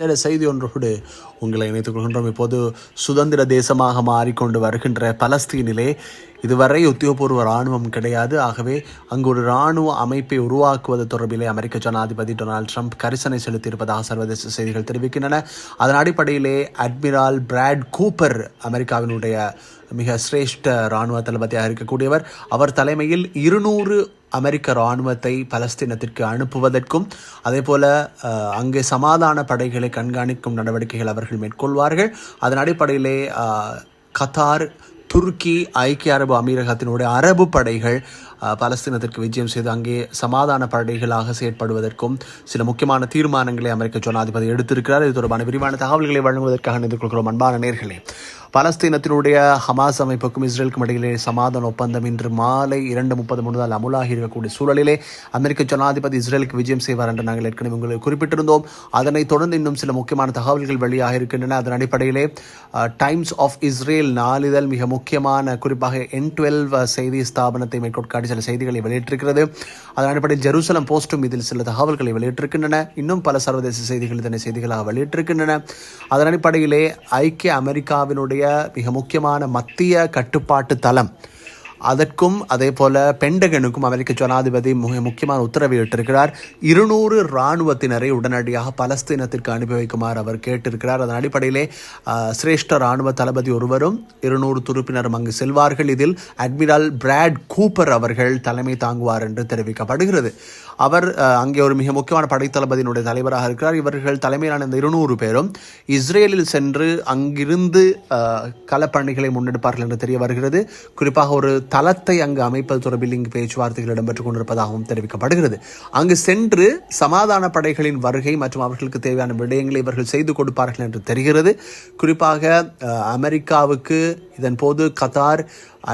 சில செய்தி ஒன்றோடு உங்களை இணைத்துக் கொள்கின்றோம். இப்போது சுதந்திர தேசமாக மாறிக்கொண்டு வருகின்ற பலஸ்தீனிலே இதுவரை உத்தியோகபூர்வ இராணுவம் கிடையாது. ஆகவே அங்கு ஒரு இராணுவ அமைப்பை உருவாக்குவது தொடர்பிலே அமெரிக்க ஜனாதிபதி டொனால்ட் ட்ரம்ப் கரிசனை செலுத்தியிருப்பதாக சர்வதேச செய்திகள் தெரிவிக்கின்றன. அதன் அடிப்படையிலே அட்மிரால் பிராட் கூப்பர், அமெரிக்காவினுடைய மிக சிரேஷ்ட இராணுவ தளபதியாக இருக்கக்கூடியவர், அவர் தலைமையில் 200 அமெரிக்க இராணுவத்தை பலஸ்தீனத்திற்கு அனுப்புவதற்கும் அதே போல அங்கே சமாதான படைகளை கண்காணிக்கும் நடவடிக்கைகள் அவர்கள் மேற்கொள்வார்கள். அதன் அடிப்படையிலே கத்தார், துருக்கி, ஐக்கிய அரபு அமீரகத்தினுடைய அரபு படைகள் பலஸ்தீனத்திற்கு விஜயம் செய்து அங்கே சமாதான படைகளாக செயற்படுவதற்கும் சில முக்கியமான தீர்மானங்களை அமெரிக்க ஜனாதிபதி எடுத்திருக்கிறார். இது தொடர்பான விரிவான தகவல்களை வழங்குவதற்காக நினைத்துக் கொள்கிறோம். அன்பான நேயர்களே, பலஸ்தீனத்தினுடைய ஹமாஸ் அமைப்புக்கும் இஸ்ரேலுக்கும் இடையிலே சமாதான ஒப்பந்தம் இன்று மாலை 2:30 முன்னதால் அமுலாகி இருக்கக்கூடிய சூழலிலே அமெரிக்க ஜனாதிபதி இஸ்ரேலுக்கு விஜயம் செய்வார் என்று நாங்கள் ஏற்கனவே உங்களுக்கு குறிப்பிட்டிருந்தோம். அதனைத் தொடர்ந்து இன்னும் சில முக்கியமான தகவல்கள் வெளியாக இருக்கின்றன. அதன் அடிப்படையிலே டைம்ஸ் ஆஃப் இஸ்ரேல் நாளிதழ் மிக முக்கியமான, குறிப்பாக N12 செய்தி ஸ்தாபனத்தை மேற்கொண்டு சில செய்திகளை வெளியிட்டிருக்கிறது. அதன் அடிப்படையில் ஜெருசலம் போஸ்டும் இதில் சில தகவல்களை வெளியிட்டிருக்கின்றன. இன்னும் பல சர்வதேச செய்திகள் இதனை செய்திகளாக வெளியிட்டிருக்கின்றன. அதன் அடிப்படையிலே ஐக்கிய அமெரிக்காவினுடைய மிக முக்கியமான மத்திய கட்டுப்பாட்டு தளம், அதற்கும் அதே போல பென்டகனுக்கும் அமெரிக்க ஜனாதிபதி முக்கியமான உத்தரவை இட்டிருக்கிறார். 200 இராணுவத்தினரை உடனடியாக பலஸ்தீனத்திற்கு அனுப்பி வைக்குமாறு அவர் கேட்டிருக்கிறார். அதன் அடிப்படையிலே சிரேஷ்ட இராணுவ தளபதி ஒருவரும் 200 துருப்பினரும் அங்கு செல்வார்கள். இதில் அட்மிரால் பிராட் கூப்பர் அவர்கள் தலைமை தாங்குவார் என்று தெரிவிக்கப்படுகிறது. அவர் அங்கே ஒரு மிக முக்கியமான படைத்தளபதியினுடைய தலைவராக இருக்கிறார். இவர்கள் தலைமையிலான இந்த 200 பேரும் இஸ்ரேலில் சென்று அங்கிருந்து களப்பணிகளை முன்னெடுப்பார்கள் என்று தெரிய வருகிறது. குறிப்பாக ஒரு தளத்தை அங்கு அமைப்பது தொடர்பில் இங்கு பேச்சுவார்த்தைகள் இடம்பெற்றுக் கொண்டிருப்பதாகவும் தெரிவிக்கப்படுகிறது. அங்கு சென்று சமாதான படைகளின் வருகை மற்றும் அவர்களுக்கு தேவையான விடயங்களை இவர்கள் செய்து கொடுப்பார்கள் என்று தெரிகிறது. குறிப்பாக அமெரிக்காவுக்கு இதன் போது கத்தார்,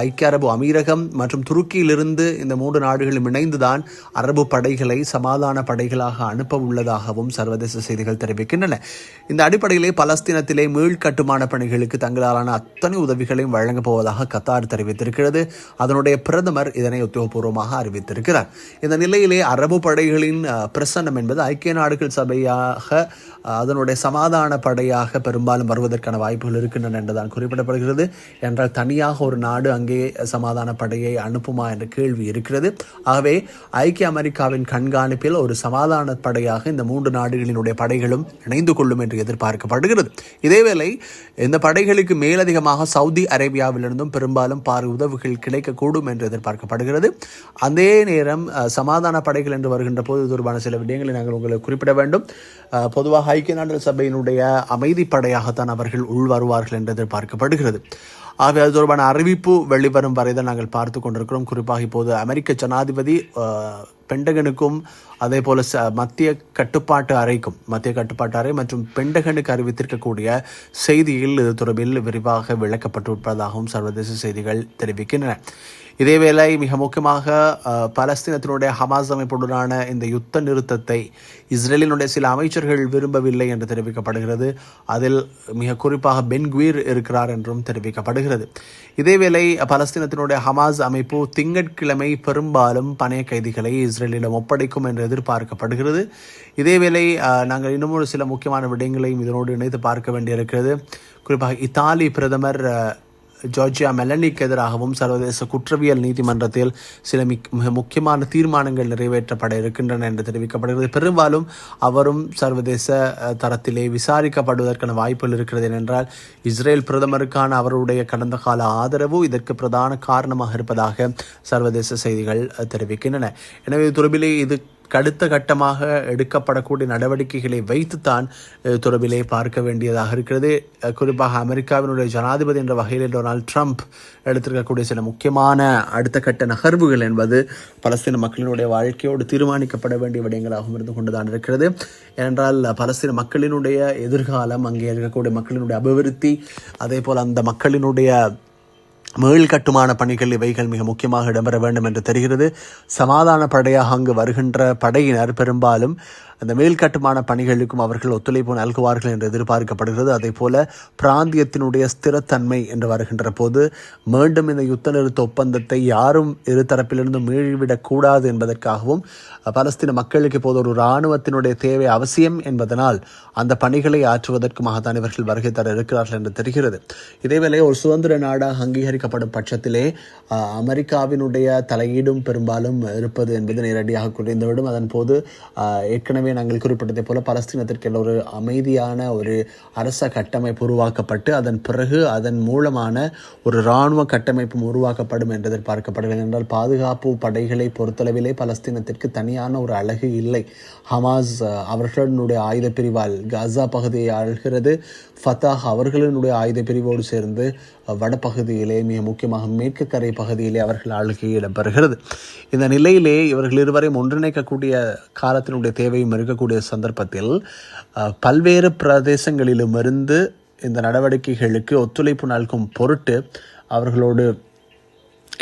ஐக்கிய அரபு அமீரகம் மற்றும் துருக்கியிலிருந்து இந்த 3 நாடுகளும் இணைந்துதான் அரபு படைகளை சமாதான படைகளாக அனுப்ப உள்ளதாகவும் சர்வதேச செய்திகள் தெரிவிக்கின்றன. இந்த அடிப்படையிலே பலஸ்தீனத்திலே மீள் கட்டுமான பணிகளுக்கு தங்களாலான அத்தனை உதவிகளையும் வழங்கப் போவதாக கத்தார் தெரிவித்திருக்கிறது. அதனுடைய பிரதமர் இதனை உத்தியோகபூர்வமாக அறிவித்திருக்கிறார். இந்த நிலையிலே அரபு படைகளின் பிரசன்னம் என்பது ஐக்கிய நாடுகள் சபையாக அதனுடைய சமாதான படையாக பெரும்பாலும் வருவதற்கான வாய்ப்புகள் இருக்கின்றன என்றுதான் குறிப்பிடப்படுகிறது. என்றால் தனியாக ஒரு நாடு அங்கே சமாதான படையை அனுப்புமா என்ற கேள்வி இருக்கிறது. ஆகவே ஐக்கிய அமெரிக்காவின் கண்காணிப்பில் ஒரு சமாதான படையாக இந்த 3 நாடுகளினுடைய படைகளும் இணைந்து கொள்ளும் என்று எதிர்பார்க்கப்படுகிறது. இதேவேளை இந்த படைகளுக்கு மேலதிகமாக சவுதி அரேபியாவிலிருந்தும் பெரும்பாலும் உதவிகள் கிடைக்கக்கூடும் என்று எதிர்பார்க்கப்படுகிறது. அதே நேரம் சமாதான படைகள் என்று வருகின்ற போது தொடர்பான சில விடயங்களை நாங்கள் உங்களுக்கு குறிப்பிட வேண்டும். பொதுவாக ஐக்கிய நாடுகள் சபையினுடைய அமைதிப்படையாகத்தான் அவர்கள் உள்வருவார்கள் என்று எதிர்பார்க்கப்படுகிறது. ஆகவே அது தொடர்பான அறிவிப்பு வெளிவரும் வரைதான் நாங்கள் பார்த்து கொண்டிருக்கிறோம். குறிப்பாக இப்போது அமெரிக்க ஜனாதிபதி பென்டகனுக்கும் அதே போல மத்திய கட்டுப்பாட்டு அறை மற்றும் பென்டகனுக்கு அறிவித்திருக்கக்கூடிய செய்தியில் இது தொடர்பில் விரிவாக விளக்கப்பட்டிருப்பதாகவும் சர்வதேச செய்திகள் தெரிவிக்கின்றன. இதேவேளை மிக முக்கியமாக பலஸ்தீனத்தினுடைய ஹமாஸ் அமைப்புடனான இந்த யுத்த நிறுத்தத்தை இஸ்ரேலினுடைய சில அமைச்சர்கள் விரும்பவில்லை என்று தெரிவிக்கப்படுகிறது. அதில் மிக குறிப்பாக பென்குவீர் இருக்கிறார் என்றும் தெரிவிக்கப்படுகிறது. இதேவேளை பலஸ்தீனத்தினுடைய ஹமாஸ் அமைப்பு திங்கட்கிழமை பெரும்பாலும் பணைய கைதிகளை இஸ்ரேலிடம் ஒப்படைக்கும் என்று எதிர்பார்க்கப்படுகிறது. இதேவேளை நாங்கள் இன்னும் சில முக்கியமான விடயங்களையும் இதனோடு இணைத்து பார்க்க வேண்டியிருக்கிறது. குறிப்பாக இத்தாலி பிரதமர் ஜார்ஜியா மெலனிக்கு எதிராகவும் சர்வதேச குற்றவியல் நீதிமன்றத்தில் சில மிக முக்கியமான தீர்மானங்கள் நிறைவேற்றப்பட இருக்கின்றன என்று தெரிவிக்கப்படுகிறது. பெரும்பாலும் அவரும் சர்வதேச தரத்திலே விசாரிக்கப்படுவதற்கான வாய்ப்புகள் இருக்கிறது. ஏனென்றால் இஸ்ரேல் பிரதமருக்கான அவருடைய கடந்த கால ஆதரவு இதற்கு பிரதான காரணமாக இருப்பதாக சர்வதேச செய்திகள் தெரிவிக்கின்றன. எனவே தொடர்பிலே இது அடுத்த கட்டமாக எடுக்கப்படக்கூடிய நடவடிக்கைகளை வைத்துத்தான் தொடர்பிலே பார்க்க வேண்டியதாக இருக்கிறது. குறிப்பாக அமெரிக்காவினுடைய ஜனாதிபதி என்ற வகையில் டொனால்ட் ட்ரம்ப் எடுத்திருக்கக்கூடிய சில முக்கியமான அடுத்த கட்ட நகர்வுகள் என்பது பலஸ்தீன மக்களினுடைய வாழ்க்கையோடு தீர்மானிக்கப்பட வேண்டிய விடயங்களாகவும் இருந்து கொண்டுதான் இருக்கிறது. ஏனென்றால் பலஸ்தீன மக்களினுடைய எதிர்காலம், அங்கே இருக்கக்கூடிய மக்களினுடைய அபிவிருத்தி, அதே போல் அந்த மக்களினுடைய மீள் கட்டுமான பணிகள் இவைகள் மிக முக்கியமாக இடம்பெற வேண்டும் என்று தெரிகிறது. சமாதான படையாக அங்கு வருகின்ற படையினர் பெரும்பாலும் அந்த மேல் கட்டுமான பணிகளுக்கும் அவர்கள் ஒத்துழைப்பு நல்குவார்கள் என்று எதிர்பார்க்கப்படுகிறது. அதே போல பிராந்தியத்தினுடைய ஸ்திரத்தன்மை என்று வருகின்ற போது மீண்டும் இந்த யுத்த நிறுத்த ஒப்பந்தத்தை யாரும் இருதரப்பிலிருந்து மீறிவிடக் கூடாது என்பதற்காகவும் பலஸ்தீன மக்களுக்கு இப்போது ஒரு இராணுவத்தினுடைய தேவை அவசியம் என்பதனால் அந்த பணிகளை ஆற்றுவதற்குமாகத்தான் இவர்கள் வருகை தர இருக்கிறார்கள் என்று தெரிகிறது. இதேவேளை ஒரு சுதந்திர நாடாக அங்கீகரிக்கப்படும் பட்சத்திலே அமெரிக்காவினுடைய தலையீடும் பெரும்பாலும் இருப்பது என்பது நேரடியாக குறைந்துவிடும். அதன் போது ஏற்கனவே நாங்கள் குறிப்பிட்டதை போல பலஸ்தீனத்திற்கு ஒரு அமைதியான ஒரு அரச கட்டமைப்பு உருவாக்கப்பட்டு அதன் பிறகு அதன் மூலமான ஒரு இராணுவ கட்டமைப்பும் உருவாக்கப்படும் என்று எதிர்பார்க்கப்படுகிறது. என்றால் பாதுகாப்பு படைகளை பொறுத்தளவிலே பலஸ்தீனத்திற்கு தனியான ஒரு அழகு இல்லை. ஹமாஸ் அவர்களுடைய ஆயுத பிரிவால் காசா பகுதியை ஆள்கிறது. ஃபத்தாஹ் அவர்களினுடைய ஆயுத பிரிவோடு சேர்ந்து வடபகுதியிலே மிக முக்கியமாக மேற்கு கரை பகுதியிலே அவர்கள் ஆளுகை இடம்பெறுகிறது. இந்த நிலையிலே இவர்கள் இருவரையும் ஒன்றிணைக்கக்கூடிய காலத்தினுடைய தேவையும் இருக்கக்கூடிய சந்தர்ப்பத்தில் பல்வேறு பிரதேசங்களிலுமிருந்து இந்த நடவடிக்கைகளுக்கு ஒத்துழைப்பு நல்கும் பொருட்டு அவர்களோடு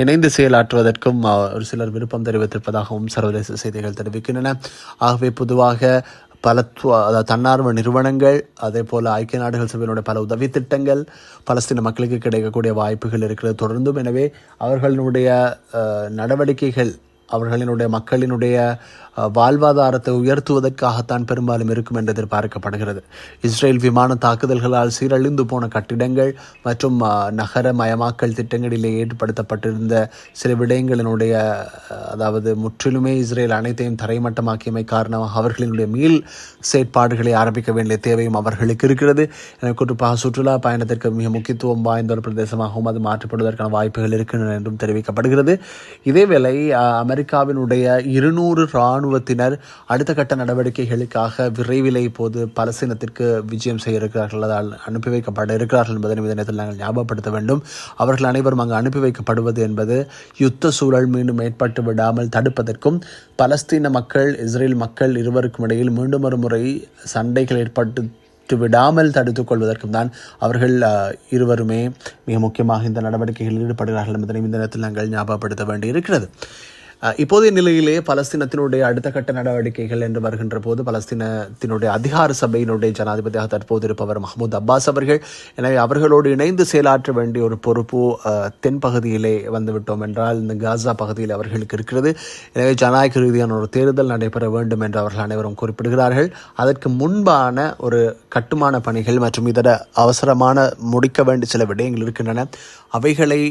இணைந்து செயலாற்றுவதற்கும் ஒரு சிலர் விருப்பம் தெரிவித்திருப்பதாகவும் சர்வதேச செய்திகள் தெரிவிக்கின்றன. ஆகவே பொதுவாக பல தன்னார்வ நிறுவனங்கள் அதே போல் ஐக்கிய நாடுகள் சபையினுடைய பல உதவி திட்டங்கள் பலஸ்தீன மக்களுக்கு கிடைக்கக்கூடிய வாய்ப்புகள் இருக்கிறது தொடர்ந்தும். எனவே அவர்களுடைய நடவடிக்கைகள் அவர்களினுடைய மக்களினுடைய வாழ்வாதாரத்தை உயர்த்துவதற்காகத்தான் பெரும்பாலும் இருக்கும் என்று எதிர்பார்க்கப்படுகிறது. இஸ்ரேல் விமான தாக்குதல்களால் சீரழிந்து போன கட்டிடங்கள் மற்றும் நகரமயமாக்கல் திட்டங்களிலே ஏற்படுத்தப்பட்டிருந்த சில விடயங்களினுடைய அதாவது முற்றிலுமே இஸ்ரேல் அனைத்தையும் தரைமட்டமாக்கியமை காரணமாக அவர்களினுடைய மீள் செயற்பாடுகளை ஆரம்பிக்க வேண்டிய தேவையும் அவர்களுக்கு இருக்கிறது. எனவே குறிப்பாக சுற்றுலா பயணத்திற்கு மிக முக்கியத்துவம் வாய்ந்த ஒரு பிரதேசமாகவும் அது மாற்றப்படுவதற்கான வாய்ப்புகள் இருக்கின்றன என்றும் தெரிவிக்கப்படுகிறது. இதேவேளை அமெரிக்காவினுடைய 200 இராணுவத்தினர் அடுத்த கட்ட நடவடிக்கைகளுக்காக விரைவில் இப்போது பலஸ்தீனத்திற்கு விஜயம் செய்ய இருக்கிறார்கள், அதால் அனுப்பி வைக்கப்பட இருக்கிறார்கள் என்பதை இந்த நேரத்தில் நாங்கள் ஞாபகப்படுத்த வேண்டும். அவர்கள் அனைவரும் அங்கு அனுப்பி வைக்கப்படுவது என்பது யுத்த சூழல் மீண்டும் ஏற்பட்டு விடாமல் தடுப்பதற்கும் பலஸ்தீன மக்கள் இஸ்ரேல் மக்கள் இருவருக்கும் இடையில் மீண்டும் ஒரு முறை சண்டைகள் ஏற்பட்டு விடாமல் தடுத்துக் கொள்வதற்கும் தான் அவர்கள் இருவருமே மிக முக்கியமாக இந்த நடவடிக்கைகளில் ஈடுபடுகிறார்கள் என்பதனை இந்த நேரத்தில் நாங்கள் ஞாபகப்படுத்த வேண்டி இருக்கிறது. இப்போதைய நிலையிலே பலஸ்தீனத்தினுடைய அடுத்த கட்ட நடவடிக்கைகள் என்று வருகின்ற போது பலஸ்தீனத்தினுடைய அதிகார சபையினுடைய ஜனாதிபதியாக தற்போது இருப்பவர் மஹ்மூத் அப்பாஸ் அவர்கள். எனவே அவர்களோடு இணைந்து செயலாற்ற வேண்டிய ஒரு பொறுப்பு தென்பகுதியிலே வந்துவிட்டோம் என்றால் இந்த காசா பகுதியில் அவர்களுக்கு இருக்கிறது. எனவே ஜனநாயக ரீதியான ஒரு தேர்தல் நடைபெற வேண்டும் என்று அவர்கள் அனைவரும் குறிப்பிடுகிறார்கள். அதற்கு முன்பான ஒரு கட்டுமான பணிகள் மற்றும் இதர அவசரமான முடிக்க வேண்டிய சில விடயங்கள் இருக்கின்றன. அவைகளை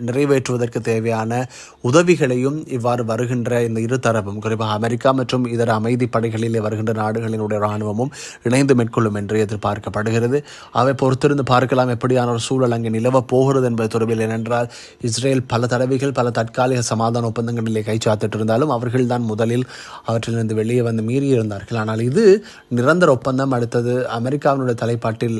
நிறைவேற்றுவதற்கு தேவையான உதவிகளையும் இவ்வாறு வருகின்ற இந்த இருதரப்பும் குறிப்பாக அமெரிக்கா மற்றும் இதர அமைதி படைகளிலே வருகின்ற நாடுகளினுடைய இராணுவமும் இணைந்து மேற்கொள்ளும் என்று எதிர்பார்க்கப்படுகிறது. அவை பொறுத்திருந்து பார்க்கலாம் எப்படியான ஒரு சூழல் அங்கே நிலவ போகிறது என்பது தொடர்பில். ஏனென்றால் இஸ்ரேல் பல தடவைகள் பல தற்காலிக சமாதான ஒப்பந்தங்களிலே கைச்சாத்திட்டு இருந்தாலும் அவர்கள் தான் முதலில் அவற்றிலிருந்து வெளியே வந்து மீறியிருந்தார்கள். ஆனால் இது நிரந்தர ஒப்பந்தம். அடுத்தது அமெரிக்காவினுடைய தலைப்பாட்டில்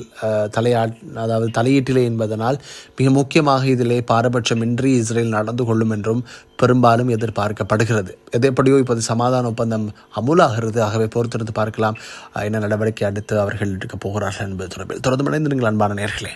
அதாவது தலையீட்டிலே என்பதனால் மிக முக்கியமாக இதிலே பாரபட்சமின்றி இஸ்ரேல் நடந்து கொள்ளும் என்றும் பெரும்பாலும் எதிர்பார்க்கப்படுகிறது. எதைப்படியோ இப்போது சமாதான ஒப்பந்தம் அமுலாகிறது. ஆகவே பொறுத்திருந்து பார்க்கலாம் என்ன நடவடிக்கை அடுத்து அவர்கள் எடுக்கப் போகிறார்கள் என்பது தொடர்பில். தொடர்ந்து இணைந்து நீங்கள் அன்பான நேயர்களே.